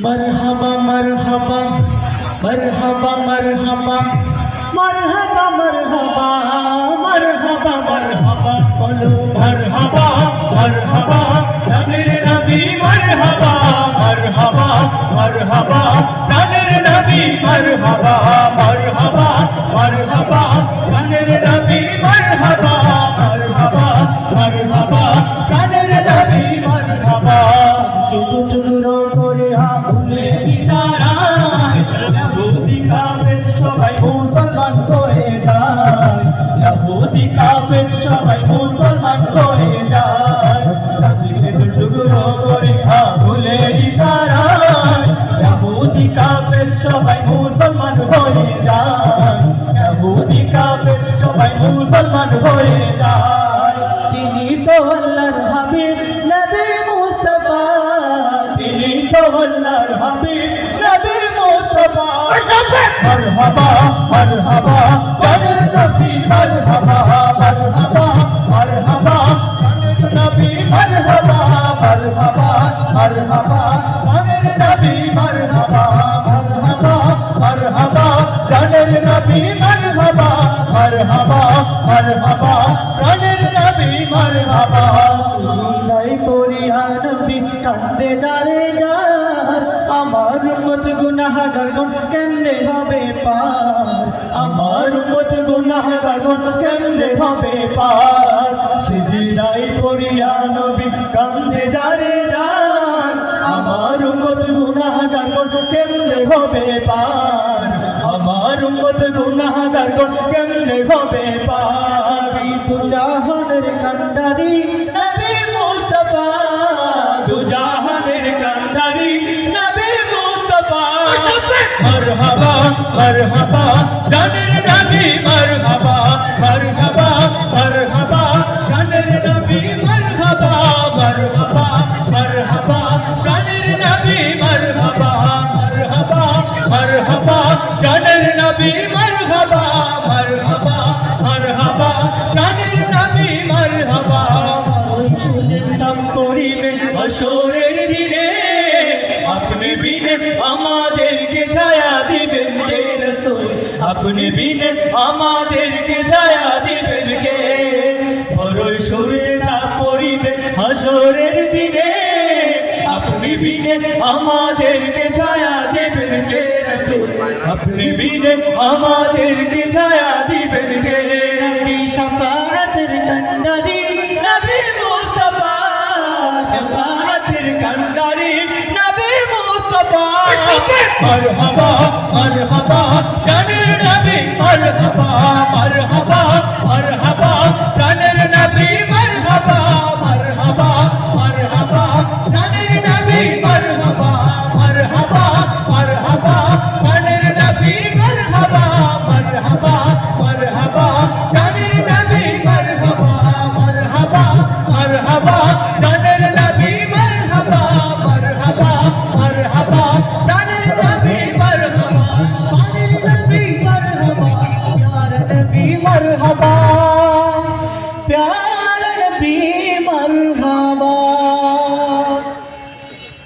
मरहबा मरहबा मरहबा मरहबा मरहबा मरहबा मरहबा मरहबा बोलो मरहबा मरहबा जानेर नबी मरहबा मरहबा मरहबा जानेर नबी मरहबा मरहबा मरहबा जानेर नबी मरहबा मरहबा मरहबा जानेर नबी मरहबा के दुटुरो করে আগুনে ইশারায় ইহুদি কাফের সবাই মুসলমান হয়ে যায় ইহুদি কাফের সবাই মুসলমান হয়ে যায় চাঁদকে টুকরো করে আগুনে ইশারায় ইহুদি কাফের সবাই মুসলমান হয়ে যায় ইহুদি কাফের সবাই মুসলমান হয়ে যায় তিনি তো আল্লাহর হাবিব নবী মুস্তাফা তিনি তো আল্লাহর হাবিব নবী মুস্তাফা মারহাবা মারহাবা জানের নবী মারহাবা মারহাবা মারহাবা জানের নবী মারহাবা মারহাবা মারহাবা জানের নবী মারহাবা মারহাবা মারহাবা জানের নবী মারহাবা মারহাবা মারহাবা জানের নবী মারহাবা সিজদায় পড়িয়া নবী কান্দে যারে যার আমার উম্মত গুনাহগার গণ কেমনে হবে পার আমার উম্মত গুনাহগার গণ কেমনে হবে পার সিজদায় পড়িয়া নবী কান্দে যারে যার আমার উম্মত গুনাহগার গণ কেমনে হবে পার আমার উম্মত গুনাহগার গণ কেমনে হবে পার তু জাহানের কান্ডারি নবী মুস্তাফা দু জাহানের কান্ডারি নবী মুস্তাফা মারহাবা মারহাবা জানের নবী মারহাবা মারহাবা মারহাবা জানের নবী মারহাবা মারহাবা মারহাবা জানের নবী মারহাবা মারহাবা মারহাবা জানের নবী মারহাবা মারহাবা মারহাবা জানের নবী মারহাবা ওই সুজিন্দাম করিবে হাসরের দিনে আপনি বিনে আমাদেরকে ছায়া দিবেন কে রাসূল আপনি বিনে আমাদেরকে ছায়া দিবেন কে ওই সুজিন্দাম করিবে হাসরের দিনে আপনি বিনে আমাদেরকে ছায়া দিবেন কে রাসূল আপনি বিনে আমাদেরকে ছায়া দিবেন কে নবী শাফাআতের কান্ডারি নবী মুস্তাফা শাফাআতের কান্ডারি নবী মুস্তাফা মারহাবা মারহাবা জানের নবী মারহাবা মারহাবা